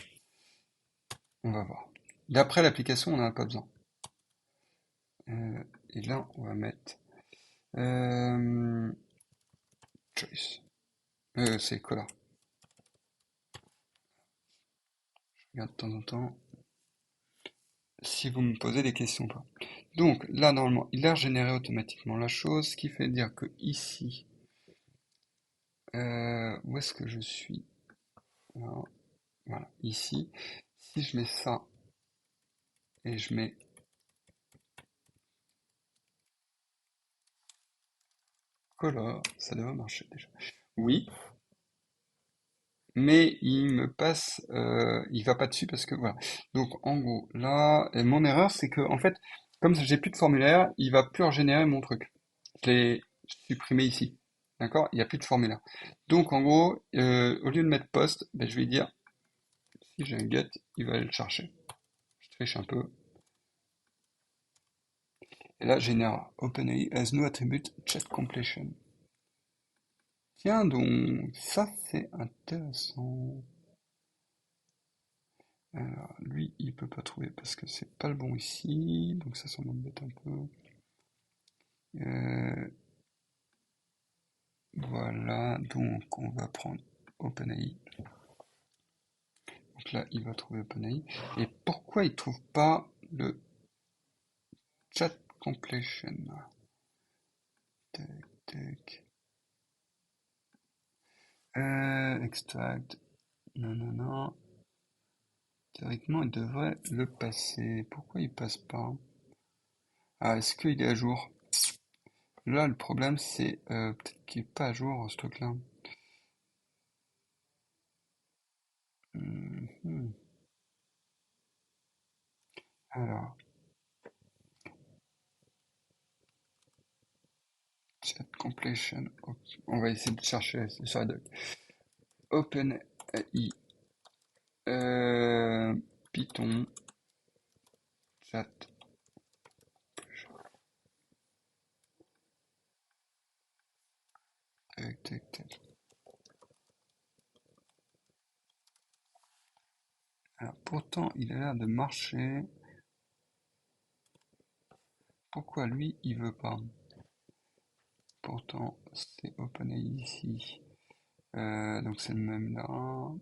On va voir. D'après l'application, on n'en a pas besoin. Et là, on va mettre euh, choice. C'est color. Je regarde de temps en temps si vous me posez des questions ou pas. Donc là, normalement, il a généré automatiquement la chose, ce qui fait dire que ici, où est-ce que je suis? Alors, voilà, ici, si je mets ça et je mets color, ça devrait marcher déjà. Oui, mais il me passe, il va pas dessus parce que voilà. Donc en gros, là, et mon erreur, c'est que en fait, comme j'ai plus de formulaire, il va plus régénérer mon truc. Je l'ai supprimé ici, d'accord? Il n'y a plus de formulaire. Donc en gros, au lieu de mettre post, ben, je vais dire si j'ai un get, il va aller le chercher. Je triche un peu. Et là, génère OpenAI as no attribute chat completion. Tiens donc, ça c'est intéressant. Alors, lui, il peut pas trouver parce que c'est pas le bon ici, donc ça m'embête un peu. Euh, voilà, donc on va prendre OpenAI. Donc là, il va trouver OpenAI. Et pourquoi il trouve pas le chat completion? Tac, tac. Extract. Non, non, non. Théoriquement, il devrait le passer. Pourquoi il passe pas? Ah, est-ce qu'il est à jour? Là, le problème, c'est peut-être qu'il est pas à jour, ce truc-là. Mhm. Alors, chat completion. On va essayer de chercher sur la doc. OpenAI, Python, chat. Tac, tac, tac. Alors, pourtant, il a l'air de marcher. Pourquoi lui, il veut pas? Pourtant, c'est OpenAI ici. Donc c'est le même là.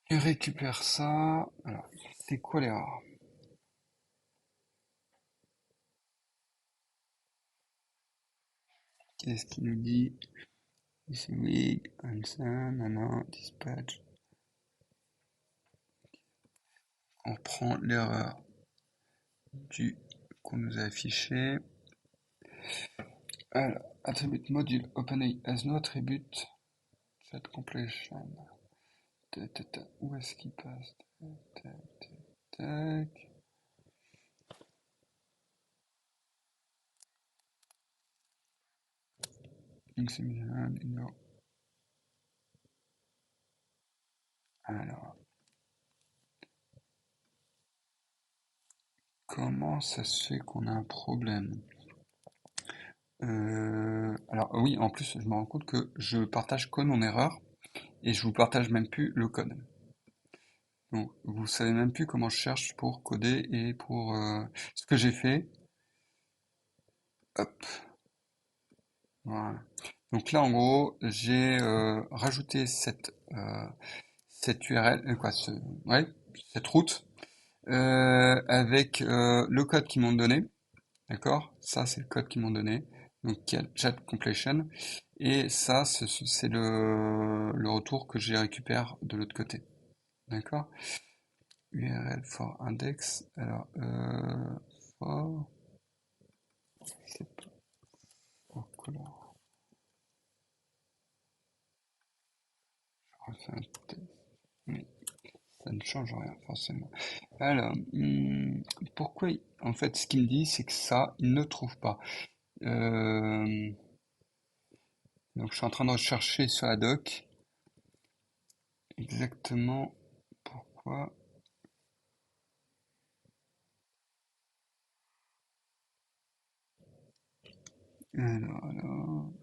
Il récupère ça. Alors, c'est quoi l'erreur? Qu'est-ce qu'il nous dit? Ici, oui, answer, nana, dispatch. On prend l'erreur du qu'on nous a affiché. Alors, attribute module OpenAI has no attribute chat completion. Où est-ce qu'il passe? Tac, tac, tac. Donc c'est bien, non. Alors, comment ça se fait qu'on a un problème? Alors oui, en plus, je me rends compte que je partage que mon erreur et je vous partage même plus le code. Donc, vous savez même plus comment je cherche pour coder et pour ce que j'ai fait. Hop, voilà. Donc là, en gros, j'ai rajouté cette URL, ouais, cette route avec le code qu'ils m'ont donné. D'accord? Ça, c'est le code qu'ils m'ont donné. Donc, il y a chat completion. Et ça, c'est le retour que j'ai récupère de l'autre côté. D'accord? URL for index. Alors, for, c'est pas for color. Je refais un test. Mais ça ne change rien, forcément. Alors, pourquoi, en fait, ce qu'il me dit, c'est que ça, il ne trouve pas. Euh, donc, je suis en train de rechercher sur la doc exactement pourquoi. Alors,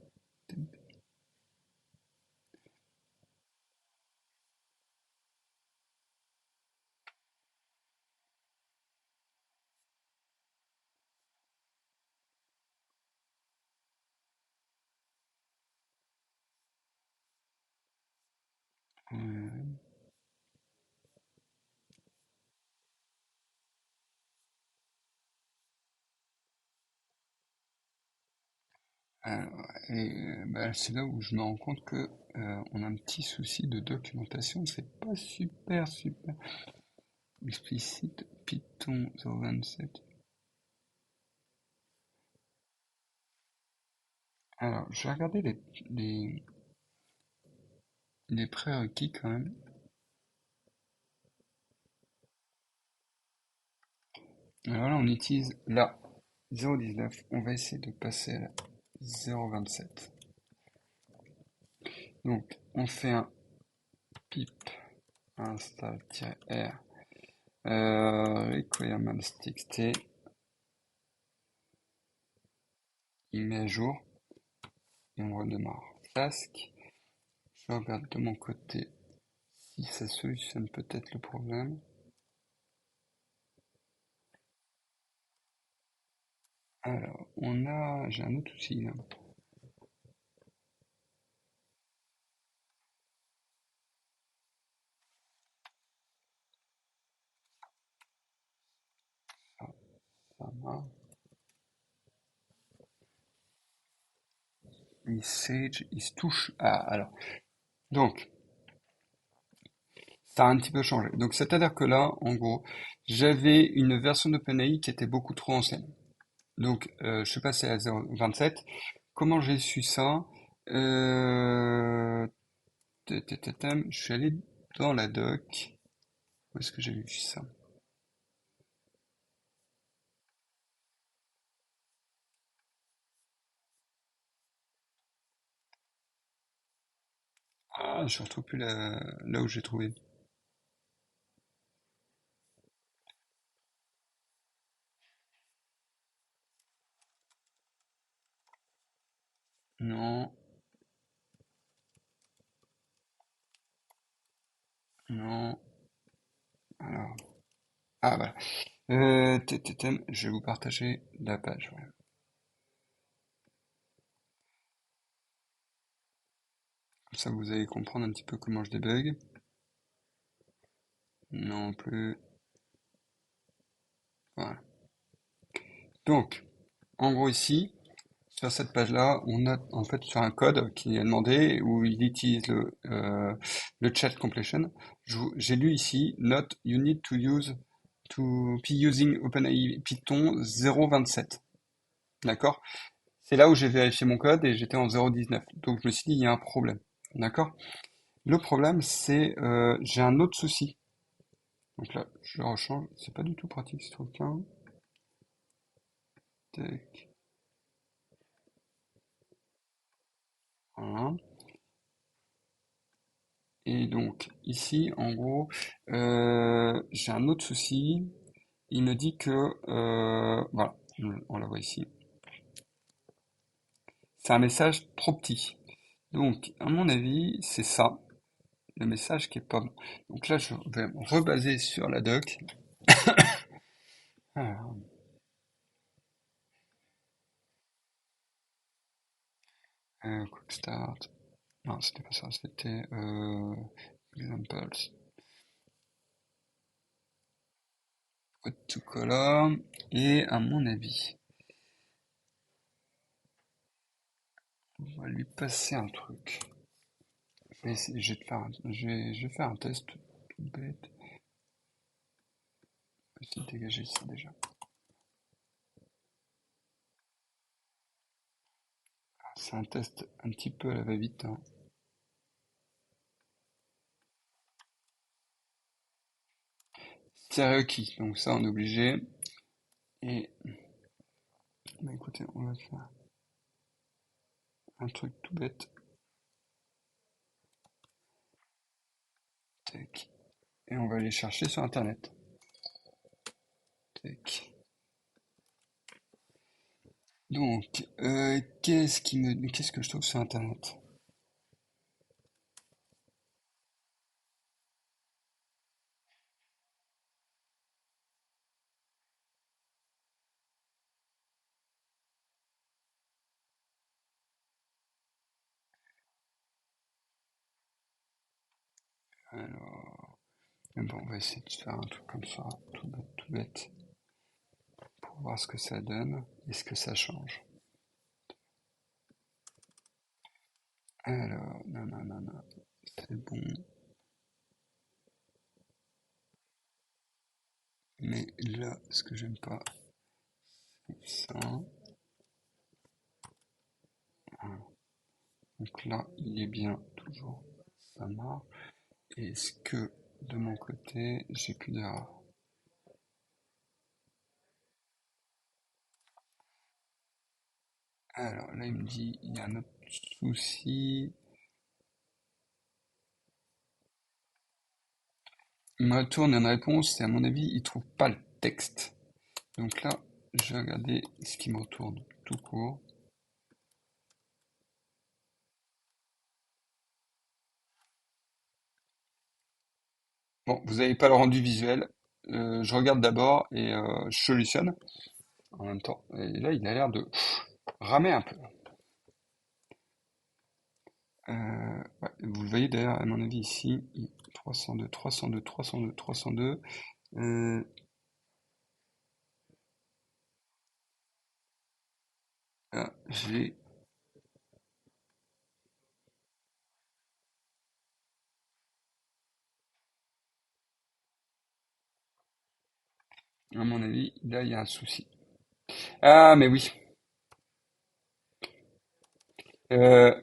Euh, bah, c'est là où je me rends compte que on a un petit souci de documentation, c'est pas super explicite. Python 027. Alors, je vais regarder les, les prérequis quand même. Alors là, on utilise la 0,19. On va essayer de passer à la 0,27. Donc, on fait un pip install-r requirements.txt. Il met à jour et on redémarre. Task. Je regarde de mon côté si ça solutionne peut-être le problème. Alors, j'ai un autre souci là. Ah, ça va. Message, il se touche. Ah, alors. Donc, ça a un petit peu changé. Donc, c'est-à-dire que là, en gros, j'avais une version d'OpenAI qui était beaucoup trop ancienne. Donc, je suis passé à 0.27. Comment j'ai su ça? Euh, Je suis allé dans la doc. Où est-ce que j'ai vu ça? Ah, je retrouve plus là où j'ai trouvé. Non, non. Alors, ah voilà. Je vais vous partager la page. Ouais. Comme ça, vous allez comprendre un petit peu comment je débug. Non plus. Voilà. Donc, en gros ici, sur cette page-là, on a en fait sur un code qui est demandé où il utilise le chat completion. J'ai lu ici, note you need to be using OpenAI Python 0.27. D'accord? C'est là où j'ai vérifié mon code et j'étais en 0.19. Donc je me suis dit, il y a un problème. D'accord? Le problème, c'est j'ai un autre souci. Donc là, je rechange. C'est pas du tout pratique ce truc, hein. Tac. Voilà. Et donc, ici, en gros, j'ai un autre souci. Il me dit que, voilà, on la voit ici. C'est un message trop petit. Donc, à mon avis, c'est ça, le message qui est pas bon. Donc là, je vais me rebaser sur la doc. Alors, quick start. Non, c'était pas ça, c'était examples. Code to color. Et à mon avis, on va lui passer un truc. Je vais te faire je vais faire un test tout bête. Je vais essayer de dégager ça déjà. C'est un test un petit peu à la va-vite, hein. Stereo key, donc ça on est obligé. Et bah écoutez, on va faire un truc tout bête. Tac. Et on va aller chercher sur internet. Tac. Donc, qu'est-ce que je trouve sur internet? Alors, mais bon, on va essayer de faire un truc comme ça, tout bête, pour voir ce que ça donne et ce que ça change. Alors, non, non, non, non, c'est bon. Mais là, ce que j'aime pas, c'est ça. Voilà. Donc là, il est bien, toujours, ça marche. Et est-ce que de mon côté, j'ai plus d'erreur? Alors là, il me dit, il y a un autre souci. Il me retourne une réponse et à mon avis, il trouve pas le texte. Donc là, je vais regarder ce qu'il me retourne tout court. Bon, vous n'avez pas le rendu visuel. Je regarde d'abord et je solutionne en même temps. Et là, il a l'air de ramer un peu. Ouais, vous le voyez d'ailleurs, à mon avis, ici, 302, 302, 302, 302. Euh, j'ai, à mon avis, là, il y a un souci. Ah, mais oui. Euh,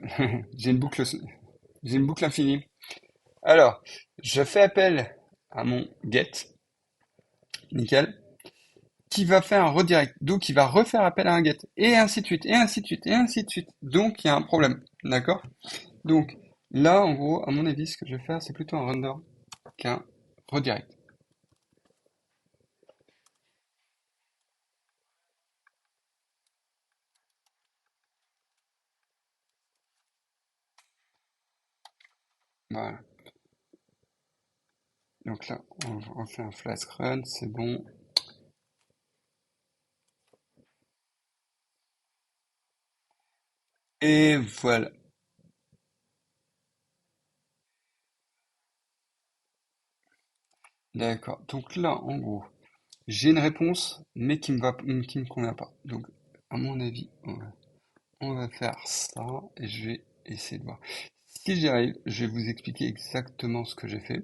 j'ai une boucle, j'ai une boucle infinie. Alors, je fais appel à mon get, nickel, qui va faire un redirect. Donc, il va refaire appel à un get, et ainsi de suite, et ainsi de suite, et ainsi de suite. Donc, il y a un problème, d'accord? Donc, là, en gros, à mon avis, ce que je vais faire, c'est plutôt un render qu'un redirect. Voilà. Donc là, on refait un flash run, c'est bon. Et voilà. D'accord. Donc là, en gros, j'ai une réponse, mais qui me convient pas. Donc, à mon avis, on va faire ça et je vais essayer de voir. Si j'y arrive, je vais vous expliquer exactement ce que j'ai fait.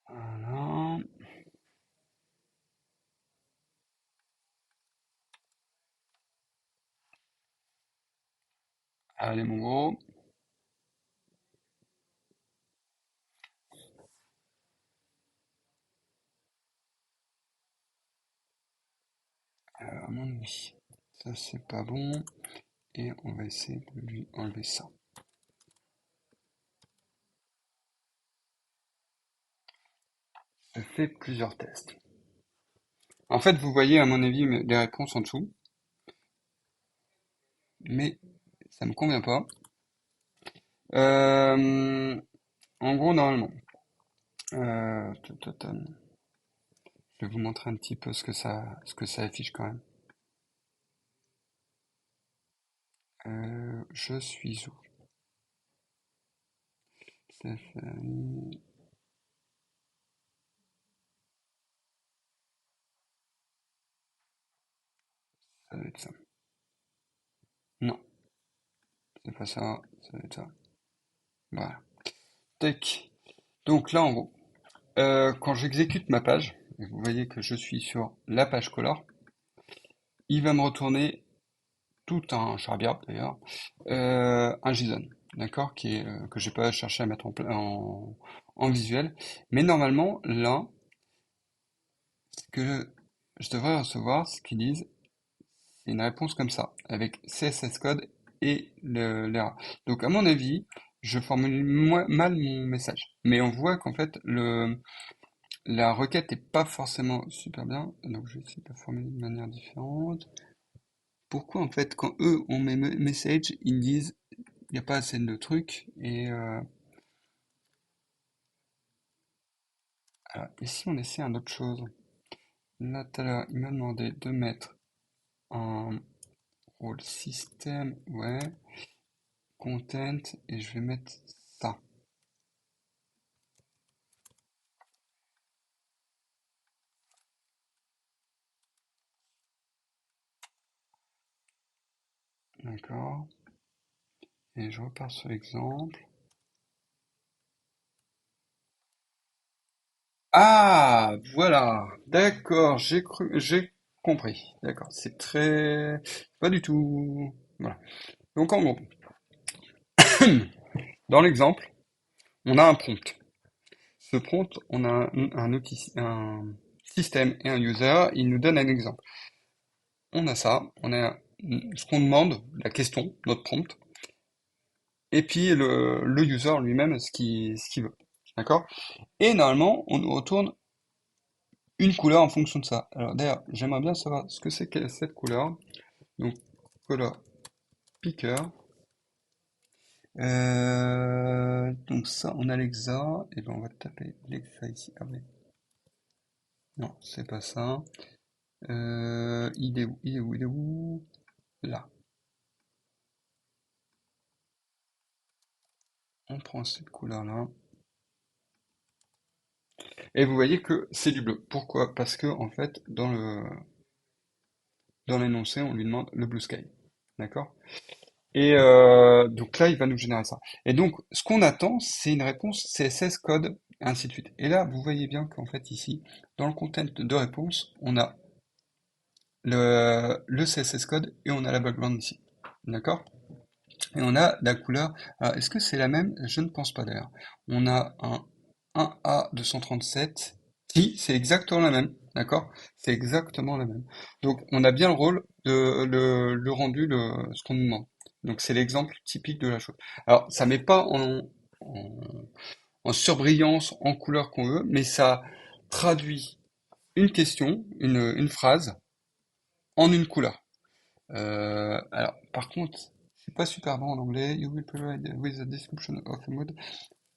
Voilà. Allez, mon gros. Alors, à mon avis, ça c'est pas bon. Et on va essayer de lui enlever ça. Je fais plusieurs tests. En fait, vous voyez, à mon avis, les réponses en dessous. Mais ça me convient pas. Euh, En gros, normalement, je vais vous montrer un petit peu ce que ça affiche quand même. Je suis où? Safari, ça doit être ça. Non, c'est pas ça, ça doit être ça. Voilà. Tac. Donc là, en gros, quand j'exécute ma page, et vous voyez que je suis sur la page color, il va me retourner tout un charabia d'ailleurs, un JSON, d'accord, que j'ai pas cherché à mettre en visuel. Mais normalement, là, ce que je devrais recevoir, ce qu'ils disent, c'est une réponse comme ça, avec CSS code et l'erreur. Donc à mon avis, je formule mal mon message. Mais on voit qu'en fait, la requête n'est pas forcément super bien. Donc je vais essayer de la formuler de manière différente. pourquoi en fait quand eux on met message, ils disent il n'y a pas assez de trucs et alors, et si on essaie une autre chose? Là tout à l'heure il m'a demandé de mettre un rôle système, ouais, content et je vais mettre ça, d'accord? Et je repars sur l'exemple. Ah, voilà, d'accord, j'ai compris, d'accord, c'est très, pas du tout, voilà. Donc en gros, dans l'exemple, on a un prompt. Ce prompt, on a un système et un user, il nous donne un exemple. On a ça, on a ce qu'on demande, la question, notre prompt, et puis le user lui-même, ce qu'il veut, d'accord? Et normalement, on nous retourne une couleur en fonction de ça. Alors d'ailleurs, j'aimerais bien savoir ce que c'est que cette couleur. Donc, color picker. Donc ça, on a l'exa. Et ben on va taper l'exa ici. Ah oui, non, c'est pas ça. Il est où? Il est où? Il est où? Là. On prend cette couleur-là. Et vous voyez que c'est du bleu. Pourquoi? Parce que en fait, dans l'énoncé, on lui demande le blue sky. D'accord? Et donc là, il va nous générer ça. Et donc, ce qu'on attend, c'est une réponse CSS code, et ainsi de suite. Et là, vous voyez bien qu'en fait, ici, dans le content de réponse, on a le CSS code et on a la background ici. D'accord? Et on a la couleur. Alors, est-ce que c'est la même? Je ne pense pas d'ailleurs. On a un 1A237 qui, c'est exactement la même. D'accord? C'est exactement la même. Donc, on a bien le rôle de le rendu, ce qu'on nous demande. Donc, c'est l'exemple typique de la chose. Alors, ça met pas en, en surbrillance, en couleur qu'on veut, mais ça traduit une question, une phrase, en une couleur. Alors, par contre, c'est pas super bon en anglais. You will provide with a description of a mood,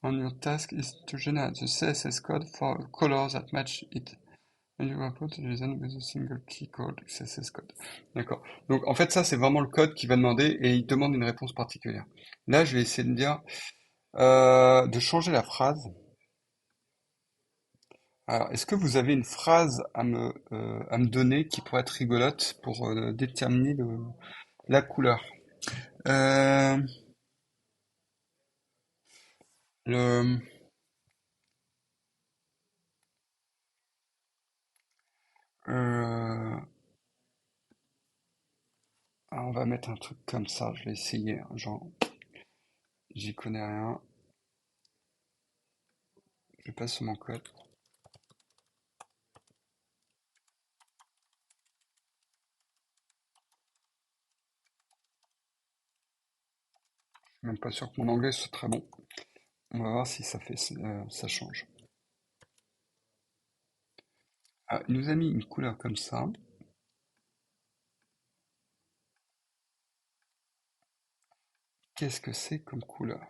and your task is to generate the CSS code for a color that match it. And you upload the reason with a single key code CSS code. D'accord. Donc, en fait, ça, c'est vraiment le code qui va demander et il demande une réponse particulière. Là, je vais essayer de dire, de changer la phrase. Alors, est-ce que vous avez une phrase à me donner qui pourrait être rigolote pour déterminer la couleur? Euh, le, euh, on va mettre un truc comme ça, je vais essayer, hein, genre, j'y connais rien, je passe sur mon code, je suis même pas sûr que mon anglais soit très bon. On va voir si ça change. Ah, il nous a mis une couleur comme ça. Qu'est-ce que c'est comme couleur?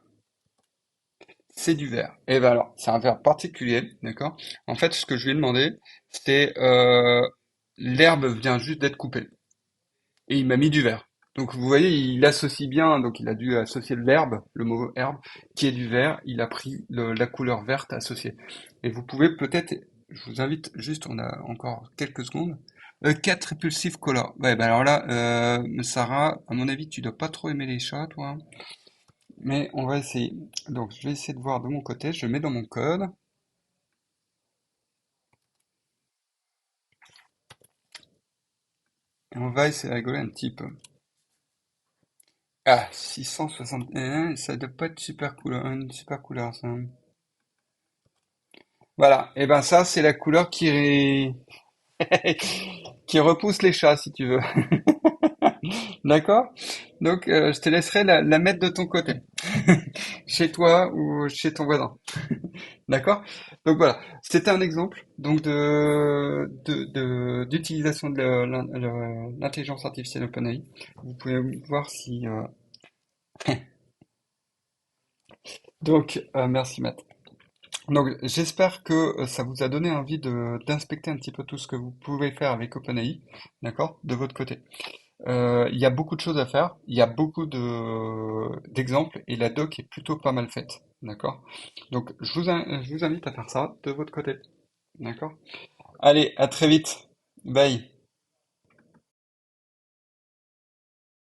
C'est du vert. Et ben alors, c'est un vert particulier, d'accord? En fait, ce que je lui ai demandé, c'est l'herbe vient juste d'être coupée. Et il m'a mis du vert. Donc vous voyez, il associe bien, donc il a dû associer le verbe, le mot herbe, qui est du vert, il a pris la couleur verte associée. Et vous pouvez peut-être, je vous invite juste, on a encore quelques secondes, 4 repulsive color. Ouais, bah alors là, Sarah, à mon avis, tu dois pas trop aimer les chats, toi. Mais on va essayer. Donc je vais essayer de voir de mon côté, je le mets dans mon code, et on va essayer de rigoler un petit peu. Ah, 661, ça doit pas être super cool, une super couleur, ça. Voilà, et ben ça, c'est la couleur qui repousse les chats, si tu veux. D'accord? Donc, je te laisserai la mettre de ton côté, chez toi ou chez ton voisin. D'accord? Donc voilà, c'était un exemple donc d'utilisation de l'intelligence artificielle OpenAI. Vous pouvez voir si... merci Matt. Donc j'espère que ça vous a donné envie d'inspecter un petit peu tout ce que vous pouvez faire avec OpenAI, d'accord, de votre côté. Il y a beaucoup de choses à faire, il y a beaucoup d'exemples et la doc est plutôt pas mal faite, d'accord? Donc je vous invite à faire ça de votre côté, d'accord? Allez, à très vite. Bye.